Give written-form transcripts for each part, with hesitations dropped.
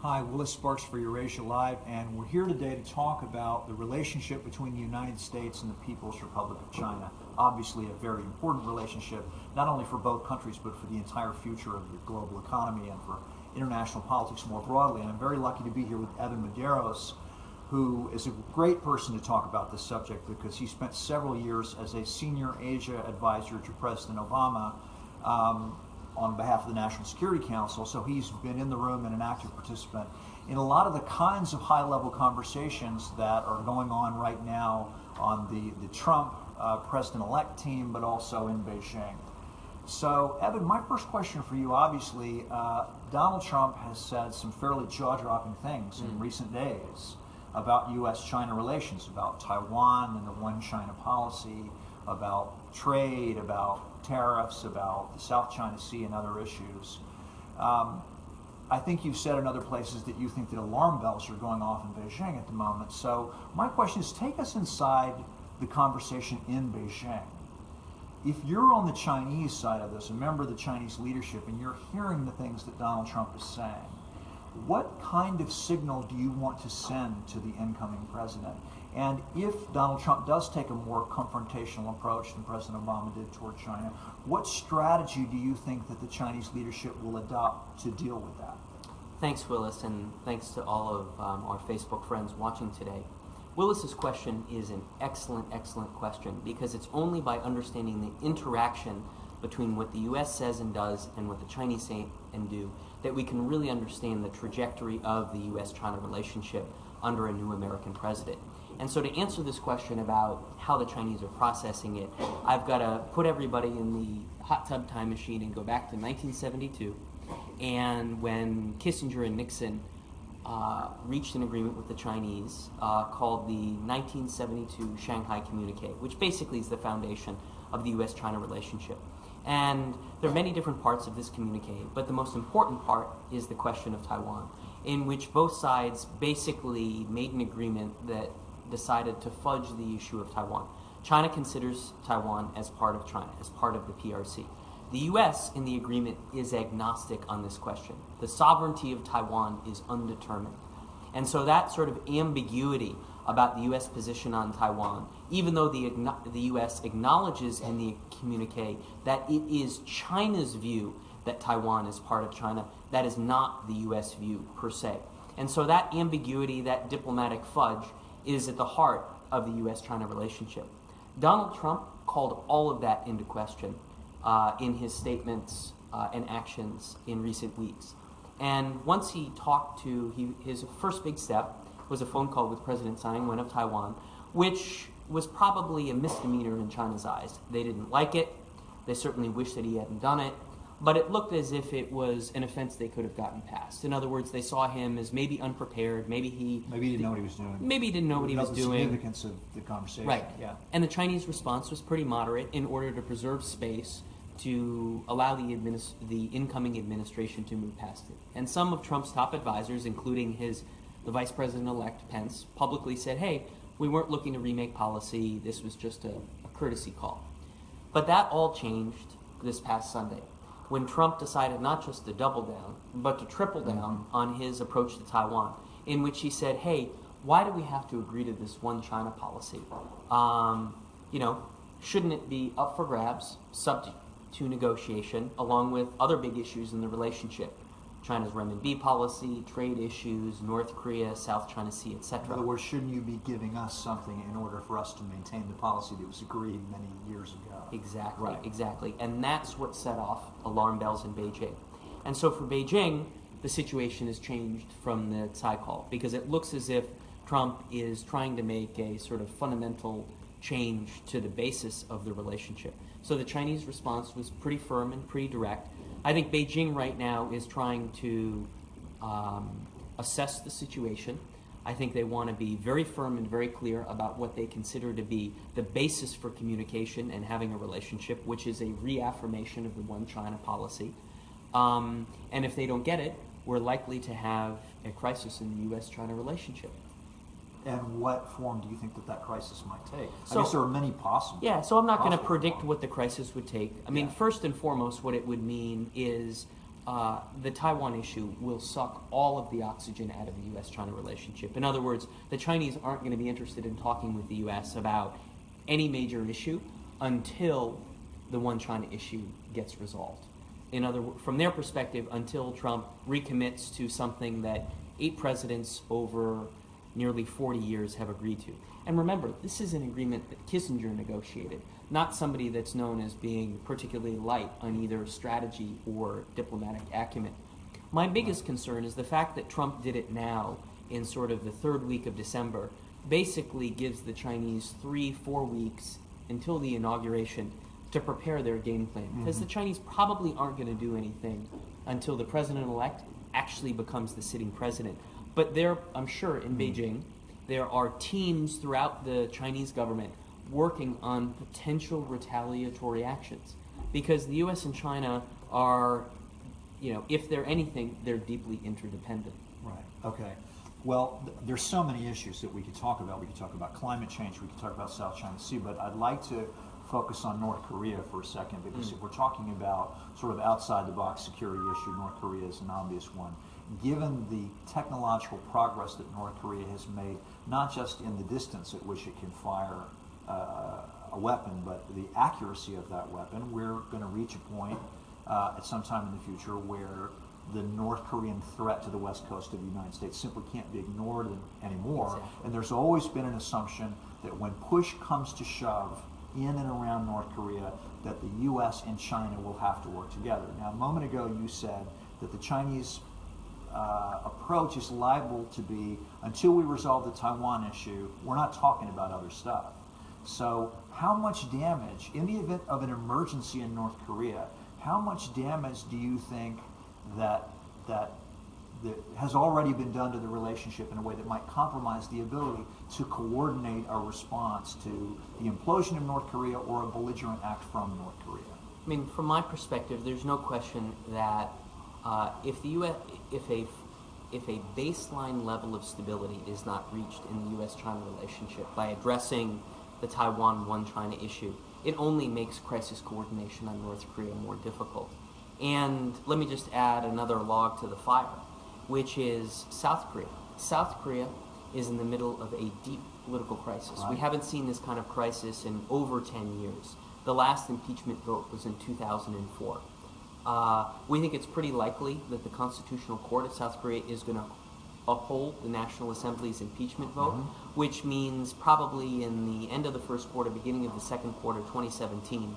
Hi, Willis Sparks for Eurasia Live, and we're here today to talk about the relationship between the United States and the People's Republic of China. Obviously a very important relationship, not only for both countries, but for the entire future of the global economy and for international politics more broadly. And I'm very lucky to be here with Evan Medeiros, who is a great person to talk about this subject because he spent several years as a senior Asia advisor to President Obama on behalf of the National Security Council. So he's been in the room and an active participant in a lot of the kinds of high-level conversations that are going on right now on the Trump president-elect team, but also in Beijing. So, Evan, my first question for you, obviously, Donald Trump has said some fairly jaw-dropping things in recent days about U.S.-China relations, about Taiwan and the one China policy, about trade, about tariffs, about the South China Sea and other issues. I think you've said in other places that you think that alarm bells are going off in Beijing at the moment. So my question is, take us inside the conversation in Beijing. If you're on the Chinese side of this, a member of the Chinese leadership, and you're hearing the things that Donald Trump is saying, what kind of signal do you want to send to the incoming president? And if Donald Trump does take a more confrontational approach than President Obama did toward China, what strategy do you think that the Chinese leadership will adopt to deal with that? Thanks, Willis, and thanks to all of our Facebook friends watching today. Willis's question is an excellent question because it's only by understanding the interaction between what the U.S. says and does and what the Chinese say and do that we can really understand the trajectory of the U.S.-China relationship under a new American president. And so to answer this question about how the Chinese are processing it, I've got to put everybody in the hot tub time machine and go back to 1972, and when Kissinger and Nixon reached an agreement with the Chinese called the 1972 Shanghai Communique, which basically is the foundation of the U.S.-China relationship. And there are many different parts of this communique, but the most important part is the question of Taiwan, in which both sides basically made an agreement that decided to fudge the issue of Taiwan. China considers Taiwan as part of China, as part of the PRC. The U.S. in the agreement is agnostic on this question. The sovereignty of Taiwan is undetermined. And so that sort of ambiguity about the U.S. position on Taiwan, even though the U.S. acknowledges in the communique that it is China's view that Taiwan is part of China, that is not the U.S. view per se. And so that ambiguity, that diplomatic fudge, is at the heart of the U.S.-China relationship. Donald Trump called all of that into question in his statements and actions in recent weeks. And once he talked to, his first big step was a phone call with President Tsai Ing-wen of Taiwan, which was probably a misdemeanor in China's eyes. They didn't like it. They certainly wish that he hadn't done it. But it looked as if it was an offense they could have gotten past. In other words, they saw him as maybe unprepared. Maybe he didn't know what he was doing. Maybe he didn't know what he was doing. The significance of the conversation. Right. Yeah. And the Chinese response was pretty moderate in order to preserve space to allow the incoming administration to move past it. And some of Trump's top advisors, including the Vice President-elect Pence, publicly said, hey, we weren't looking to remake policy. This was just a courtesy call. But that all changed this past Sunday, when Trump decided not just to double down, but to triple down on his approach to Taiwan, in which he said, hey, why do we have to agree to this one China policy? Shouldn't it be up for grabs, subject to negotiation, along with other big issues in the relationship? China's renminbi policy, trade issues, North Korea, South China Sea, etc. In other words, shouldn't you be giving us something in order for us to maintain the policy that was agreed many years ago? Exactly, right. Exactly. And that's what set off alarm bells in Beijing. And so for Beijing, the situation has changed from the Tsai call, because it looks as if Trump is trying to make a sort of fundamental change to the basis of the relationship. So the Chinese response was pretty firm and pretty direct. I think Beijing right now is trying to assess the situation. I think they want to be very firm and very clear about what they consider to be the basis for communication and having a relationship, which is a reaffirmation of the one China policy. And if they don't get it, we're likely to have a crisis in the U.S.-China relationship. And what form do you think that crisis might take? I guess there are many possible. Yeah, so I'm not going to possible predict forms. what the crisis would take. I mean, first and foremost, what it would mean is the Taiwan issue will suck all of the oxygen out of the U.S.-China relationship. In other words, the Chinese aren't going to be interested in talking with the U.S. about any major issue until the one China issue gets resolved. In other words, from their perspective, until Trump recommits to something that 8 presidents over nearly 40 years have agreed to. And remember, this is an agreement that Kissinger negotiated, not somebody that's known as being particularly light on either strategy or diplomatic acumen. My biggest concern is the fact that Trump did it now in sort of the third week of December basically gives the Chinese 3-4 weeks until the inauguration to prepare their game plan. Because the Chinese probably aren't going to do anything until the president-elect actually becomes the sitting president. But there, I'm sure, in Beijing, there are teams throughout the Chinese government working on potential retaliatory actions. Because the U.S. and China are, if they're anything, they're deeply interdependent. Right. Okay. Well, there's so many issues that we could talk about. We could talk about climate change. We could talk about South China Sea. But I'd like to focus on North Korea for a second, because if we're talking about sort of outside-the-box security issue, North Korea is an obvious one. Given the technological progress that North Korea has made, not just in the distance at which it can fire a weapon, but the accuracy of that weapon, we're going to reach a point at some time in the future where the North Korean threat to the west coast of the United States simply can't be ignored anymore. Exactly. And there's always been an assumption that when push comes to shove in and around North Korea, that the U.S. and China will have to work together. Now, a moment ago you said that the Chinese approach is liable to be, until we resolve the Taiwan issue, we're not talking about other stuff. So how much damage, in the event of an emergency in North Korea, how much damage do you think that has already been done to the relationship in a way that might compromise the ability to coordinate a response to the implosion of North Korea or a belligerent act from North Korea? I mean, from my perspective, there's no question that if a baseline level of stability is not reached in the U.S.-China relationship by addressing the Taiwan one-China issue, it only makes crisis coordination on North Korea more difficult. And let me just add another log to the fire, which is South Korea. South Korea is in the middle of a deep political crisis. Right. We haven't seen this kind of crisis in over 10 years. The last impeachment vote was in 2004. We think it's pretty likely that the Constitutional Court of South Korea is going to uphold the National Assembly's impeachment vote, which means probably in the end of the first quarter, beginning of the second quarter, 2017,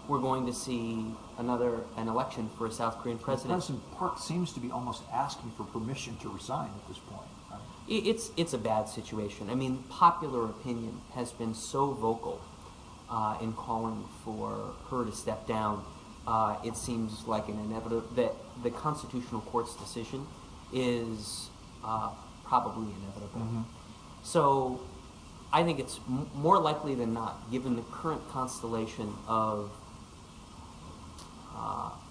we're going to see an election for a South Korean president. President Park seems to be almost asking for permission to resign at this point. Right? It's a bad situation. I mean, popular opinion has been so vocal in calling for her to step down. It seems like an inevitable that the Constitutional Court's decision is probably inevitable. So I think it's more likely than not, given the current constellation of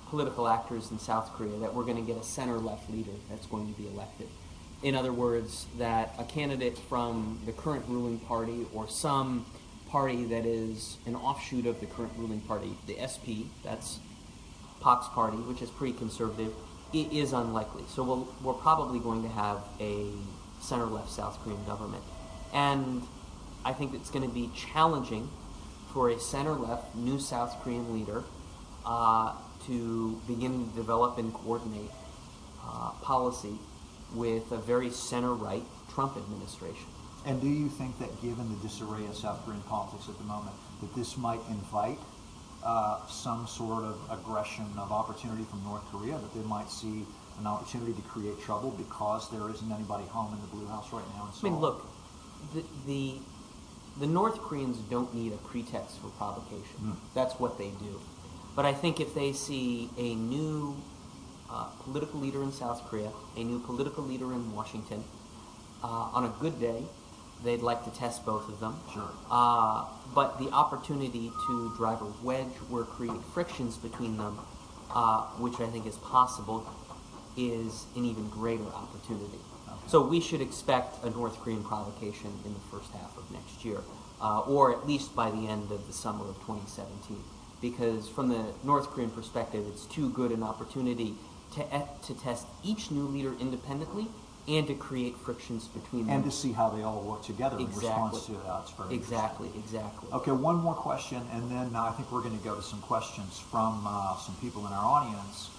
political actors in South Korea, that we're going to get a center-left leader that's going to be elected. In other words, that a candidate from the current ruling party or some party that is an offshoot of the current ruling party, the SP, that's Park's party, which is pretty conservative, it is unlikely. So we're probably going to have a center-left South Korean government. And I think it's going to be challenging for a center-left new South Korean leader to begin to develop and coordinate policy with a very center-right Trump administration. And do you think that, given the disarray of South Korean politics at the moment, that this might invite some sort of aggression of opportunity from North Korea, that they might see an opportunity to create trouble because there isn't anybody home in the Blue House right now? And so I mean, look, the North Koreans don't need a pretext for provocation. That's what they do. But I think if they see a new political leader in South Korea, a new political leader in Washington, on a good day, they'd like to test both of them. Sure. But the opportunity to drive a wedge or create frictions between them, which I think is possible, is an even greater opportunity. Okay. So we should expect a North Korean provocation in the first half of next year, or at least by the end of the summer of 2017. Because from the North Korean perspective, it's too good an opportunity to test each new leader independently and to create frictions between them. And to see how they all work together Exactly. in response to that. It's very Exactly. Okay, one more question, and then I think we're going to go to some questions from some people in our audience.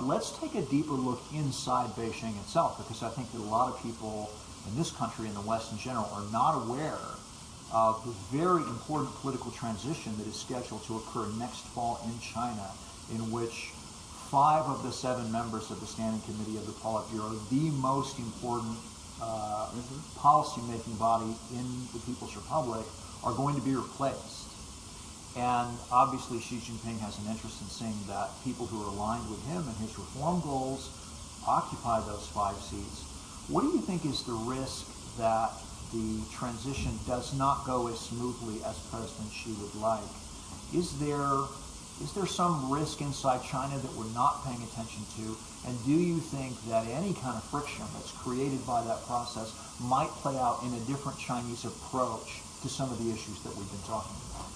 Let's take a deeper look inside Beijing itself, because I think that a lot of people in this country and the West in general are not aware of the very important political transition that is scheduled to occur next fall in China, in which 5 of the 7 members of the Standing Committee of the Politburo, the most important policy-making body in the People's Republic, are going to be replaced. And obviously Xi Jinping has an interest in seeing that people who are aligned with him and his reform goals occupy those 5 seats. What do you think is the risk that the transition does not go as smoothly as President Xi would like? Is there some risk inside China that we're not paying attention to? And do you think that any kind of friction that's created by that process might play out in a different Chinese approach to some of the issues that we've been talking about?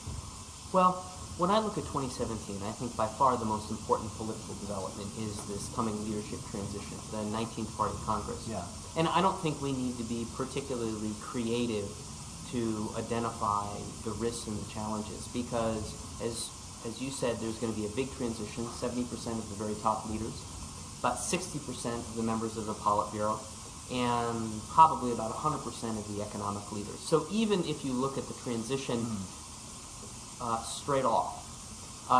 Well, when I look at 2017, I think by far the most important political development is this coming leadership transition, the 19th Party Congress. Yeah. And I don't think we need to be particularly creative to identify the risks and the challenges, because as you said, there's going to be a big transition, 70% of the very top leaders, about 60% of the members of the Politburo, and probably about 100% of the economic leaders. So even if you look at the transition straight off,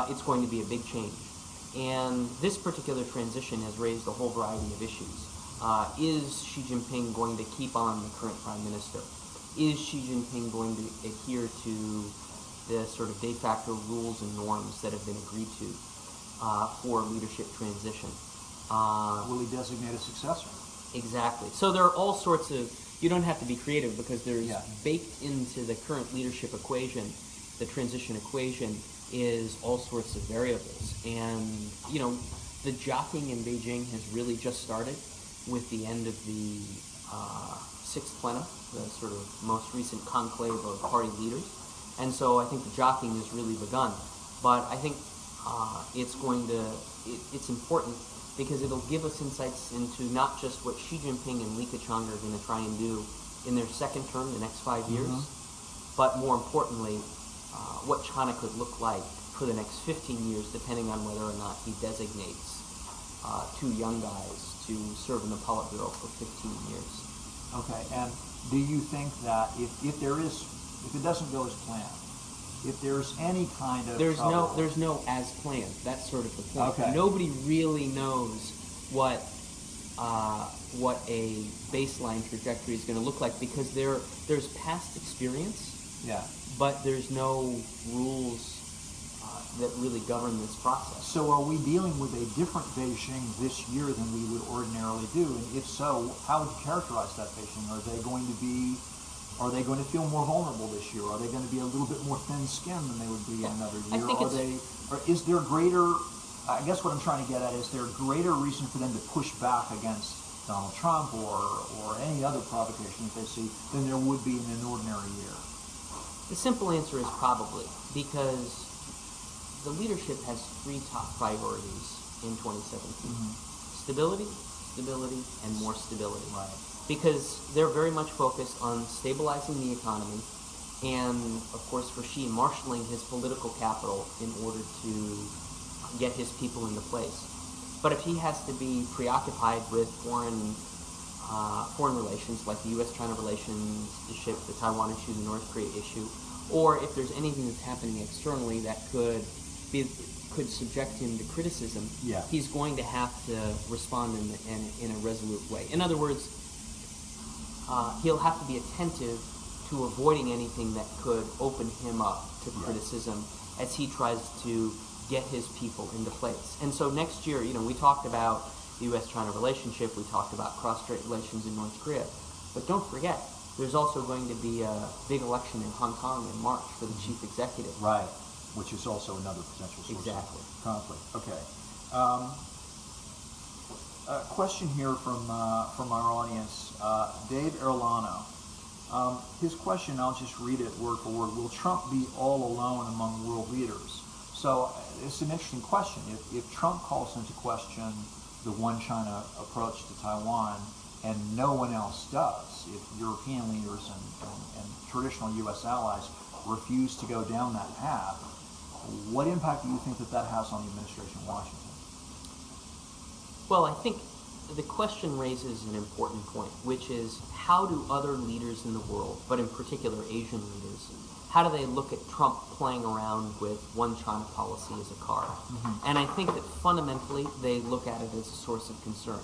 it's going to be a big change. And this particular transition has raised a whole variety of issues. Is Xi Jinping going to keep on the current prime minister? Is Xi Jinping going to adhere to the sort of de facto rules and norms that have been agreed to for leadership transition? Will he designate a successor? Exactly. So there are all sorts of, you don't have to be creative, because there's baked into the current leadership equation, the transition equation, is all sorts of variables. And, you know, the jockeying in Beijing has really just started with the end of the 6th plenum, the sort of most recent conclave of party leaders. And so I think the jockeying has really begun. But I think it's important because it'll give us insights into not just what Xi Jinping and Li Keqiang are going to try and do in their second term, the next 5 years, but more importantly, what China could look like for the next 15 years, depending on whether or not he designates 2 young guys to serve in the Politburo for 15 years. Okay, and do you think that if it doesn't go as planned, if there's any kind of there's trouble, no as planned. That's sort of the point. Okay. Nobody really knows what a baseline trajectory is going to look like, because there's past experience, but there's no rules that really govern this process. So are we dealing with a different Beijing this year than we would ordinarily do? And if so, how would you characterize that Beijing? Are they going to feel more vulnerable this year? Are they going to be a little bit more thin-skinned than they would be in another year? Is there greater, I guess what I'm trying to get at, is there greater reason for them to push back against Donald Trump or any other provocation that they see than there would be in an ordinary year? The simple answer is probably, because the leadership has 3 top priorities in 2017. Stability, and more stability. Right. Because they're very much focused on stabilizing the economy and, of course, for Xi, marshaling his political capital in order to get his people into place. But if he has to be preoccupied with foreign relations, like the U.S.-China relationship, the Taiwan issue, the North Korea issue, or if there's anything that's happening externally that could subject him to criticism, he's going to have to respond in a resolute way. In other words, he'll have to be attentive to avoiding anything that could open him up to criticism as he tries to get his people into place. And so next year, we talked about the U.S.-China relationship, we talked about cross-strait relations in North Korea, but don't forget, there's also going to be a big election in Hong Kong in March for the chief executive. Right, which is also another potential source of conflict. Okay. A question here from our audience, Dave Erlano. His question, I'll just read it word for word. Will Trump be all alone among world leaders? So it's an interesting question. If Trump calls into question the one China approach to Taiwan, and no one else does. If European leaders and traditional U.S. allies refuse to go down that path, what impact do you think that has on the administration in Washington? Well, I think the question raises an important point, which is how do other leaders in the world, but in particular Asian leaders, how do they look at Trump playing around with one China policy as a card? Mm-hmm. And I think that fundamentally they look at it as a source of concern.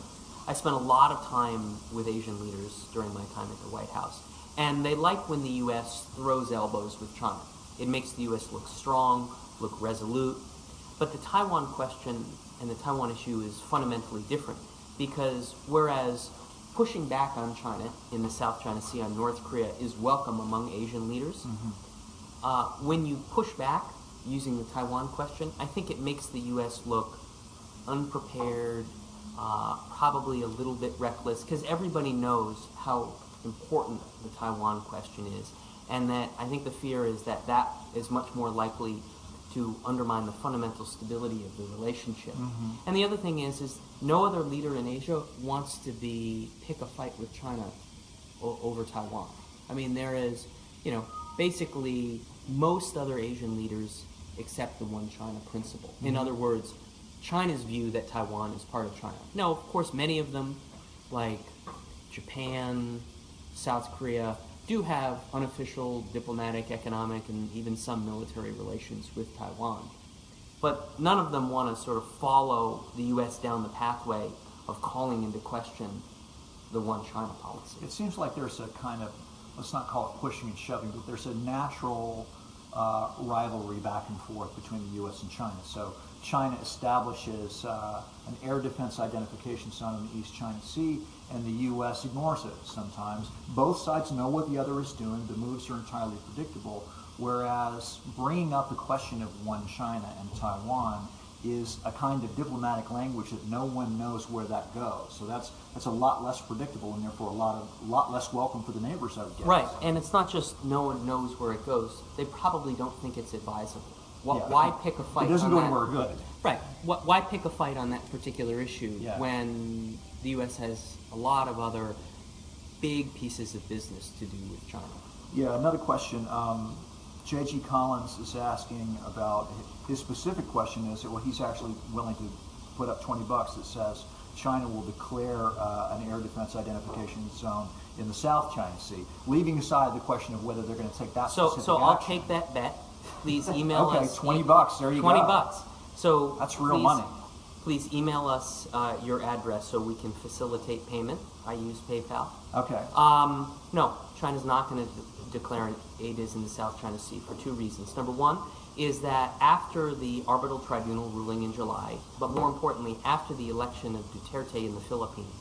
I spent a lot of time with Asian leaders during my time at the White House, and they like when the U.S. throws elbows with China. It makes the U.S. look strong, look resolute. But the Taiwan question and the Taiwan issue is fundamentally different, because whereas pushing back on China in the South China Sea on North Korea is welcome among Asian leaders, mm-hmm. When you push back using the Taiwan question, I think it makes the U.S. look unprepared, probably a little bit reckless, because everybody knows how important the Taiwan question is, and that I think the fear is that that is much more likely to undermine the fundamental stability of the relationship. Mm-hmm. And the other thing is no other leader in Asia wants to pick a fight with China over Taiwan. I mean, there is, basically most other Asian leaders accept the one China principle. Mm-hmm. In other words, China's view that Taiwan is part of China. Now, of course, many of them, like Japan, South Korea, do have unofficial diplomatic, economic, and even some military relations with Taiwan. But none of them want to sort of follow the U.S. down the pathway of calling into question the one China policy. It seems like there's a kind of, let's not call it pushing and shoving, but there's a natural rivalry back and forth between the U.S. and China. So China establishes an air defense identification zone in the East China Sea, and the U.S. ignores it sometimes. Both sides know what the other is doing. The moves are entirely predictable, whereas bringing up the question of one China and Taiwan is a kind of diplomatic language that no one knows where that goes. So that's a lot less predictable, and therefore a lot less welcome for the neighbors, I would guess. Right, and it's not just no one knows where it goes. They probably don't think it's advisable. Why pick a fight? It doesn't go anywhere good. Right. Why pick a fight on that particular issue when the U.S. has a lot of other big pieces of business to do with China? Yeah. Another question. J.G. Collins is asking about his specific question is that he's actually willing to put up $20 that says China will declare an air defense identification zone in the South China Sea, leaving aside the question of whether they're going to take that specific action. So I'll take that bet. Please email us. Okay, $20. There you go. $20. So that's real money. Please email us your address so we can facilitate payment. I use PayPal. Okay. No, China's not going to declare an ADIZ in the South China Sea for two reasons. Number one is that after the arbitral tribunal ruling in July, but more importantly, after the election of Duterte in the Philippines,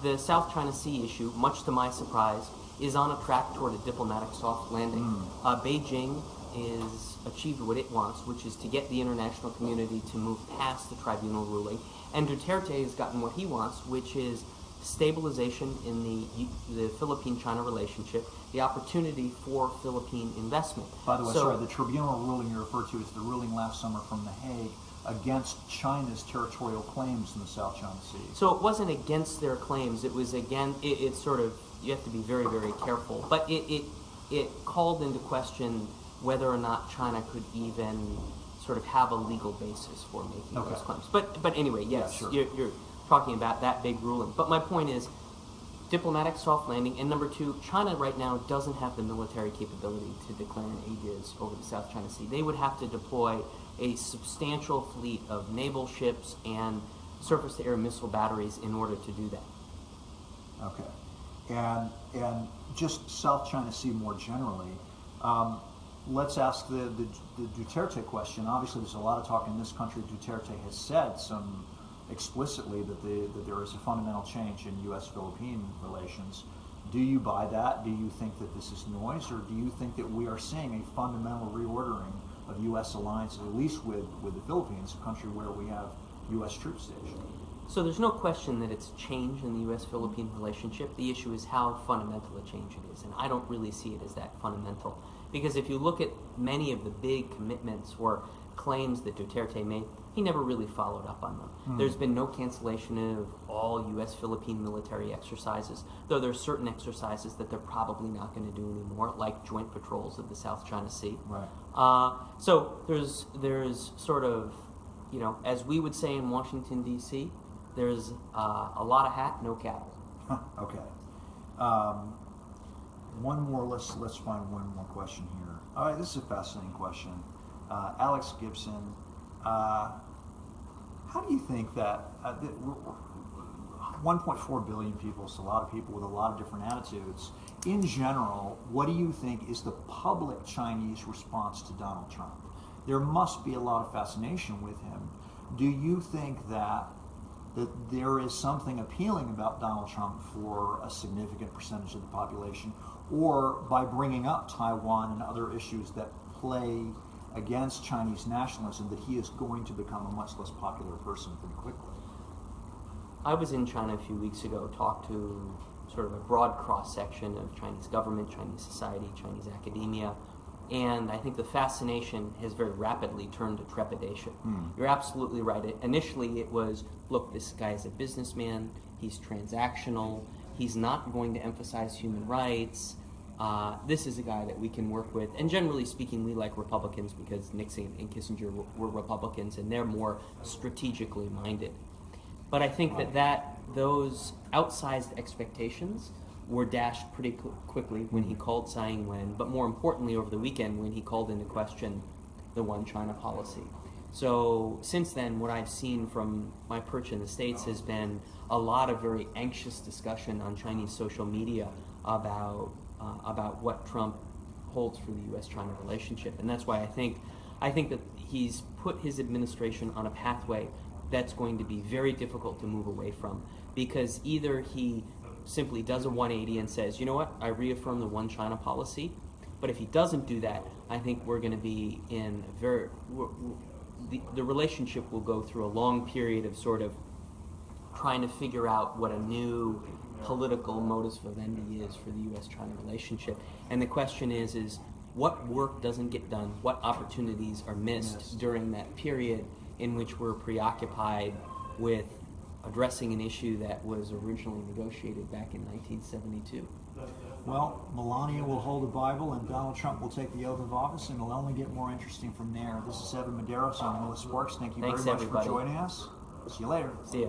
the South China Sea issue, much to my surprise, is on a track toward a diplomatic soft landing. Beijing is achieved what it wants, which is to get the international community to move past the tribunal ruling. And Duterte has gotten what he wants, which is stabilization in the Philippine-China relationship, the opportunity for Philippine investment. By the way, sorry, the tribunal ruling you referred to is the ruling last summer from The Hague against China's territorial claims in the South China Sea. So it wasn't against their claims, it was it's sort of, you have to be very, very careful, but it called into question whether or not China could even sort of have a legal basis for making those claims. But anyway, yes, sure. You're talking about that big ruling. But my point is, diplomatic soft landing, and number two, China right now doesn't have the military capability to declare an ADIZ over the South China Sea. They would have to deploy a substantial fleet of naval ships and surface-to-air missile batteries in order to do that. Okay. And just South China Sea more generally, let's ask the Duterte question. Obviously, there's a lot of talk in this country. Duterte has said explicitly that there is a fundamental change in U.S.-Philippine relations. Do you buy that? Do you think that this is noise, or do you think that we are seeing a fundamental reordering of U.S. alliances, at least with the Philippines, a country where we have U.S. troops stationed? So there's no question that it's change in the U.S.-Philippine relationship. The issue is how fundamental a change it is, and I don't really see it as that fundamental. Because if you look at many of the big commitments or claims that Duterte made, he never really followed up on them. There's been no cancellation of all U.S.-Philippine military exercises, though there's certain exercises that they're probably not going to do anymore, like joint patrols of the South China Sea. Right. So there's sort of, as we would say in Washington, D.C., there's a lot of hat, no cattle. Okay. One more. Let's find one more question here. All right, this is a fascinating question. Alex Gibson, how do you think that 1.4 billion people is a lot of people with a lot of different attitudes? In general, what do you think is the public Chinese response to Donald Trump? There must be a lot of fascination with him. Do you think that there is something appealing about Donald Trump for a significant percentage of the population, or by bringing up Taiwan and other issues that play against Chinese nationalism, that he is going to become a much less popular person pretty quickly? I was in China a few weeks ago, talked to sort of a broad cross-section of Chinese government, Chinese society, Chinese academia, and I think the fascination has very rapidly turned to trepidation. You're absolutely right. Initially it was, look, this guy is a businessman, he's transactional, he's not going to emphasize human rights, this is a guy that we can work with. And generally speaking, we like Republicans because Nixon and Kissinger were Republicans, and they're more strategically minded. But I think that those outsized expectations were dashed pretty quickly when he called Tsai Ing-wen, but more importantly over the weekend when he called into question the One China policy. So since then, what I've seen from my perch in the States has been a lot of very anxious discussion on Chinese social media about what Trump holds for the U.S.-China relationship. And that's why I think that he's put his administration on a pathway that's going to be very difficult to move away from, because either he simply does a 180 and says, you know what, I reaffirm the One China policy, but if he doesn't do that, I think we're going to be in the relationship will go through a long period of sort of trying to figure out what a new political modus vivendi is for the U.S.-China relationship. And the question is what work doesn't get done, what opportunities are missed during that period in which we're preoccupied with addressing an issue that was originally negotiated back in 1972. Well, Melania will hold the Bible and Donald Trump will take the oath of office, and it'll only get more interesting from there. This is Evan Medeiros. I'm Willis Sparks. Thank you very much for joining us. See you later. See ya.